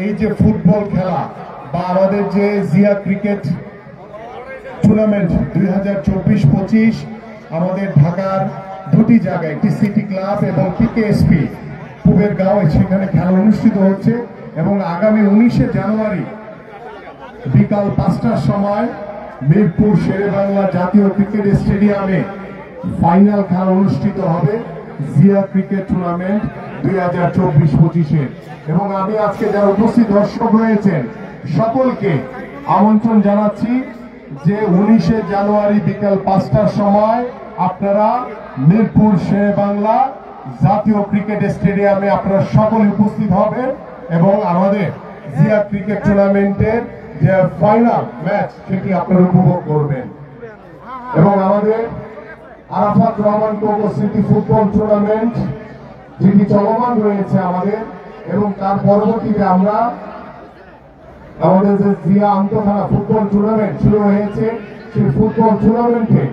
এই যে ফুটবল খেলা বা আমাদের যে জিয়া ক্রিকেট টুর্নামেন্ট 2024-25 আমাদের ঢাকার দুটি জায়গায়, একটি সিটি ক্লাব এবং পিকেএসপি পূবের গাঁও, সেখানে খেলা অনুষ্ঠিত হচ্ছে এবং আগামী 19শে জানুয়ারি বিকাল 5টার সময় মিরপুর শেরেবাংলা জাতীয় ক্রিকেট স্টেডিয়ামে ফাইনাল খেলা অনুষ্ঠিত হবে জিয়া ক্রিকেট টুর্নামেন্ট 2024-25-এর। এবং আমি আজকে যারা উপস্থিত দর্শক রয়েছেন সকলকে আমন্ত্রণ জানাচ্ছি যে 19শে জানুয়ারি বিকাল 5টার সময় আপনারা মিরপুর শেরেবাংলা জাতীয় ক্রিকেট স্টেডিয়ামে আপনারা সকলে উপস্থিত হবেন এবং আমাদের জিয়া ক্রিকেট টুর্নামেন্টের যে ফাইনাল ম্যাচ সেটি আপনারা উপভোগ করবেন। এবং আমাদের Arafat Rahman cocoa city football tournament যেটি চলমান রয়েছে আমাদের, এবং তার পরবর্তীতে আমরা আমাদের যে জিয়া আন্তঃথানা ফুটবল টুর্নামেন্ট শুরু হয়েছে, সেই ফুটবল টুর্নামেন্টে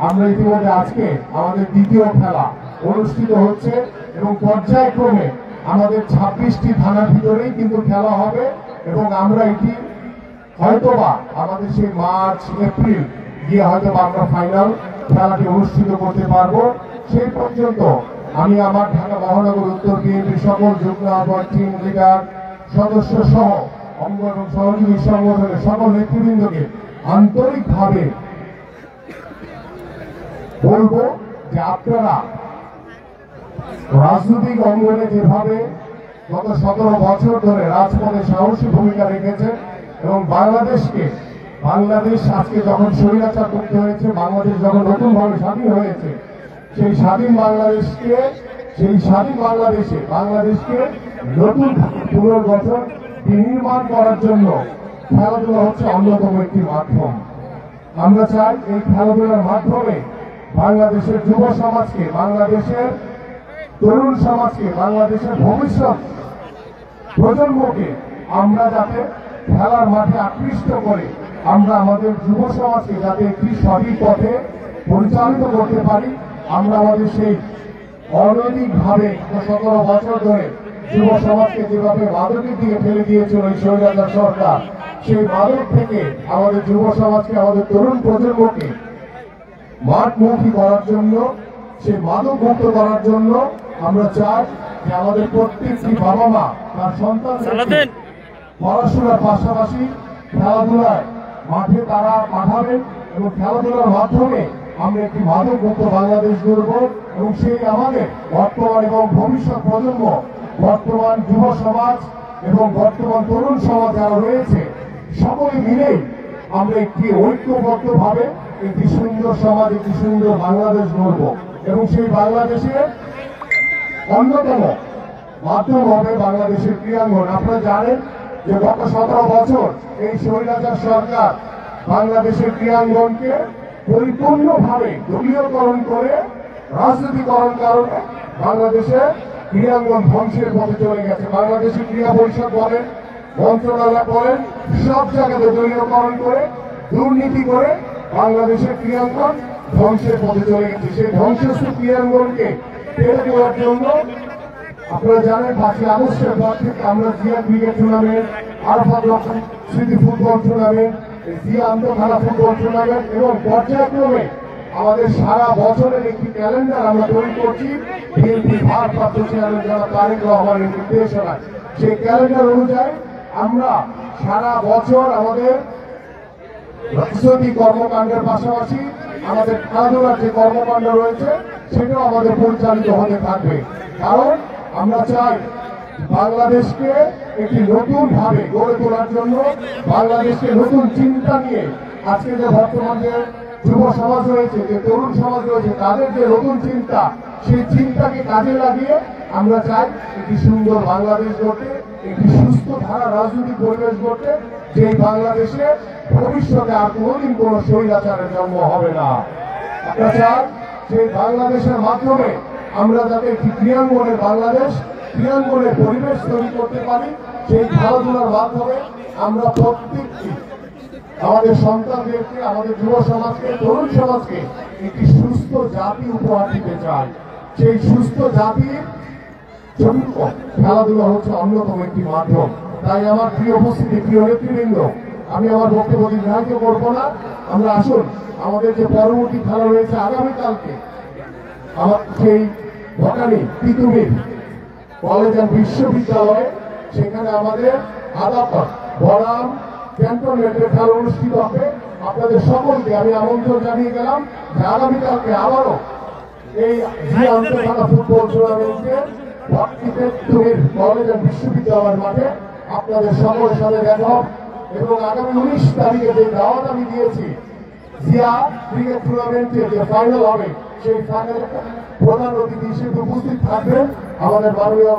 আমরা ইতিমধ্যে আজকে আমাদের দ্বিতীয় খেলা অনুষ্ঠিত হচ্ছে এবং পর্যায়ক্রমে আমাদের 26টি থানার ভিতরেই কিন্তু খেলা হবে এবং আমরা এটি হয়তোবা আমাদের সেই মার্চ এপ্রিল গিয়ে হয়তোবা আমরা ফাইনাল খেলাটি অনুষ্ঠিত করতে পারবো। সেই পর্যন্ত আমি আমার ঢাকা মহানগর উত্তর বিএনপি সকল যুগ্ম আহ্বায়ক, টিম লিডার, সদস্য সহ অঙ্গ এবং সহযোগী সংগঠনের সকল নেতৃবৃন্দকে আন্তরিকভাবে বলবো যে আপনারা রাজনৈতিক অঙ্গনে যেভাবে গত 17 বছর ধরে রাজপথে সাহসী ভূমিকা রেখেছেন এবং বাংলাদেশ আজকে যখন স্বৈরাচার মুক্ত হয়েছে, বাংলাদেশ যখন নতুনভাবে স্বাধীন হয়েছে, সেই স্বাধীন বাংলাদেশকে নতুন পুনর্গঠন বিনির্মাণ করার জন্য খেলাধুলা হচ্ছে অন্যতম একটি মাধ্যম। আমরা চাই এই খেলাধুলার মাধ্যমে বাংলাদেশের যুব সমাজকে, বাংলাদেশের তরুণ সমাজকে, বাংলাদেশের ভবিষ্যৎ প্রজন্মকে আমরা যাতে খেলার মাঠে আকৃষ্ট করে আমরা আমাদের যুব সমাজকে যাতে একটি সঠিক পথে পরিচালিত করতে পারি। আমরা আমাদের সেই অনৈতিকভাবে 17 বছর ধরে যুব সমাজকে যেভাবে মাদকের দিকে ফেলে দিয়েছিল এই স্বৈরাচার সরকার, সেই মাদক থেকে আমাদের যুব সমাজকে, আমাদের তরুণ প্রজন্মকে মাঠমুখী করার জন্য, সেই মাদক মুক্ত করার জন্য আমরা চাই যে আমাদের প্রত্যেকটি বাবা মা তার সন্তানদের পড়াশোনার পাশাপাশি খেলাধুলায় মাঠে তারা পাঠাবেন এবং খেলাধুলার মাধ্যমে আমরা একটি মাদক মুক্ত বাংলাদেশ গড়ব এবং সেই আমাদের বর্তমান এবং ভবিষ্যৎ প্রজন্ম, বর্তমান যুব সমাজ এবং বর্তমান তরুণ সমাজ যারা রয়েছে সকলে মিলেই আমরা একটি ঐক্যবদ্ধভাবে একটি সুন্দর সমাজ, একটি সুন্দর বাংলাদেশ গড়ব এবং সেই বাংলাদেশের অন্যতম মাধ্যম হবে বাংলাদেশের ক্রীড়াঙ্গন। আপনারা জানেন যে গত 17 বছর এই স্বৈরাচার সরকার বাংলাদেশের ক্রীড়াঙ্গনকে পরিপূর্ণভাবে দলীয়করণ করে রাজনীতিকরণ কারণে বাংলাদেশের ক্রীড়াঙ্গন ধ্বংসের পথে চলে গেছে। বাংলাদেশের ক্রীড়া পরিষদ বলেন, মন্ত্রণালয় বলেন, সব জায়গাতে দলীয়করণ করে দুর্নীতি করে বাংলাদেশের ক্রীড়াঙ্গন ধ্বংসের পথে চলে গেছে। সেই ধ্বংসস্তূপ ক্রীড়াঙ্গনকে টেনে দেওয়ার জন্য আপনারা জানেন 5ই আগস্টের পর থেকে আমরা জিয়া ক্রিকেট টুর্নামেন্ট, আরাফাত রহমান স্মৃতি ফুটবল টুর্নামেন্ট, জিয়া আন্তঃথানা ফুটবল টুর্নামেন্ট এবং পর্যায়ক্রমে আমাদের সারা বছরের একটি ক্যালেন্ডার আমরা তৈরি করছি বিএনপি ভারপ্রাপ্ত চেয়ারম্যান জনাব তারেক রহমানের নির্দেশনায়। সেই ক্যালেন্ডার অনুযায়ী আমরা সারা বছর আমাদের রাজনৈতিক কর্মকাণ্ডের পাশাপাশি আমাদের খেলাধুলার যে কর্মকাণ্ড রয়েছে সেটাও আমাদের পরিচালিত হতে থাকবে। কারণ আমরা চাই বাংলাদেশকে একটি নতুন ভাবে গড়ে তোলার জন্য, বাংলাদেশকে নতুন চিন্তা নিয়ে আজকে যে বর্তমান যে যুব সমাজ রয়েছে, যে তরুণ সমাজ রয়েছে, তাদের যে নতুন চিন্তা, সেই চিন্তাকে কাজে লাগিয়ে আমরা চাই একটি সুন্দর বাংলাদেশ গড়তে, একটি সুস্থ ধারা রাজনৈতিক পরিবেশ গড়তে, যে বাংলাদেশে ভবিষ্যতে আর কোনোদিন কোনো স্বৈরাচারের জন্ম হবে না। আমরা চাই সেই বাংলাদেশের মাধ্যমে আমরা যাতে একটি ক্রীড়াঙ্গনের বাংলাদেশ, ক্রীড়াঙ্গনের পরিবেশ তৈরি করতে পারি। সেই খেলাধুলার মাধ্যমে আমরা প্রত্যেকটি আমাদের সন্তানদেরকে, আমাদের যুব সমাজকে, তরুণ সমাজকে একটি সুস্থ জাতি উপহার দিতে চাই। সেই সুস্থ জাতির জন্য খেলাধুলা হচ্ছে অন্যতম একটি মাধ্যম। তাই আমার প্রিয় উপস্থিতি, প্রিয় নেতৃবৃন্দ, আমি আমার বক্তব্য দীর্ঘায়িত করবো না। আমরা আসুন, আমাদের যে পরবর্তী খেলা রয়েছে আগামীকালকে, আমার সেই ভটানি তিতুমির কলেজ অ্যান্ড বিশ্ববিদ্যালয়ে, সেখানে আমাদের আদাপট বরাম ক্যান্টনমেন্টের খেলা অনুষ্ঠিত হবে। আপনাদের সকলকে আমি আমন্ত্রণ জানিয়ে গেলাম যে আগামীকালকে আবারও এই যে আন্তর্জাতিক ফুটবল টুর্নামেন্টের তিতুমির কলেজ অ্যান্ড বিশ্ববিদ্যালয়ের মাঠে আপনাদের সকলের সাথে দেখা হবে। এবং আগামী 19 তারিখে যে দাওয়াত আমি দিয়েছি জিয়া ক্রিকেট টুর্নামেন্টের যে ফাইনাল হবে, সেই ফাইনালে প্রধান অতিথি হিসেবে উপস্থিত থাকবেন আমাদের মাননীয়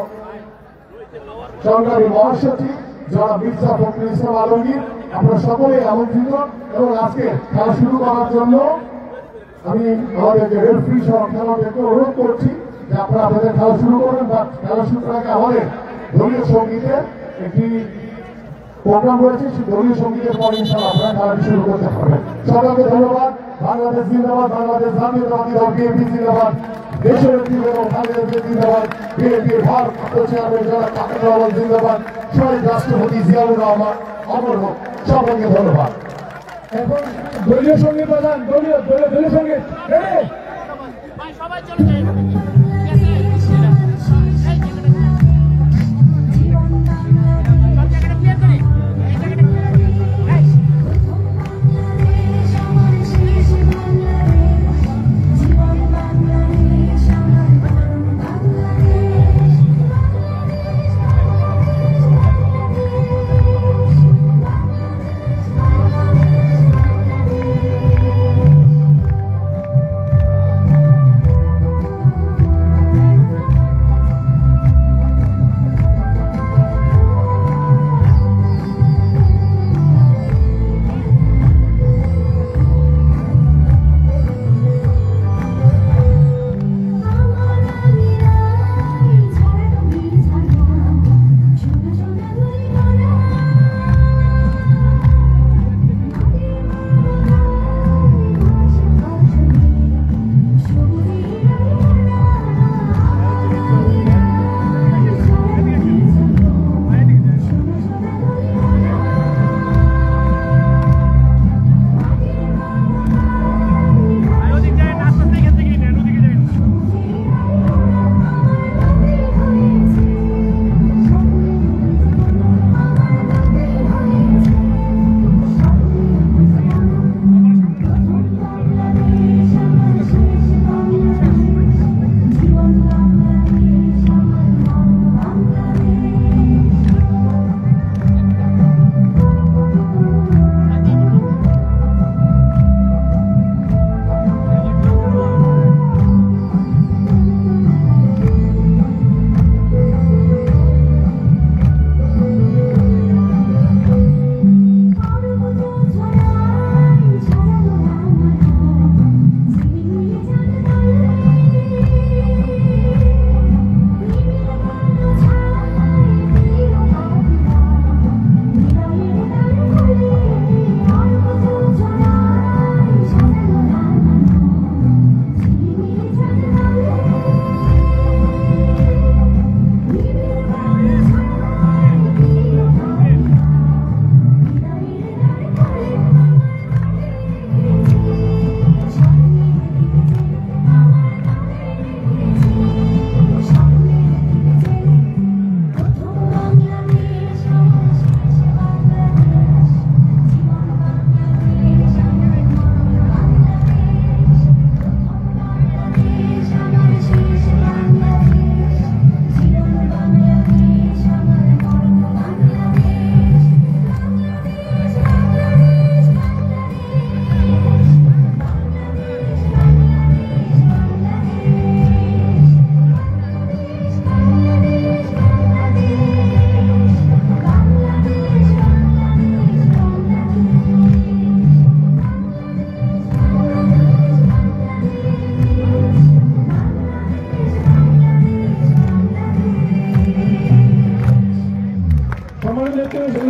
সংগ্রামী মহাসচিব জনাব মির্জা ফখরুল ইসলাম আলমগীর। আপনারা সকলেই আমন্ত্রিত। এবং আজকে খেলা শুরু করার জন্য আমি আমাদের যে রেফারি সহ খেলোয়াড়দেরকে অনুরোধ করছি যে আপনারা আপনাদের খেলা শুরু করবেন। বা খেলা শুরু আগে আমাদের দলীয় সঙ্গীতের একটি প্রোগ্রাম রয়েছে, সেই দলীয় সঙ্গীতের পরে ইনশাআল্লাহ আপনারা খেলাটি শুরু করতে পারবেন। সকলকে ধন্যবাদ। বাংলাদেশ জিন্দাবাদ, বাংলাদেশ জাতীয়তাবাদী দল বিএনপি জিন্দাবাদ, দেশের নেত্রী বেগম খালেদা জিয়া জিন্দাবাদ, বিএনপির ভারপ্রাপ্ত চেয়ারম্যান জনাব তারেক রহমান জিন্দাবাদ, শহীদ রাষ্ট্রপতি জিয়াউর রহমান অমর হোক। সকলকে ধন্যবাদ। এখন দলীয় সঙ্গীত বাজান, দলীয় সঙ্গীত সবাই চলে যায়।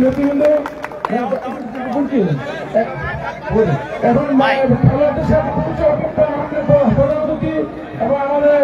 নেতৃবৃন্দ এখন খেলোয়াড়দের সাথে প্রধান অতিথি এবং আমাদের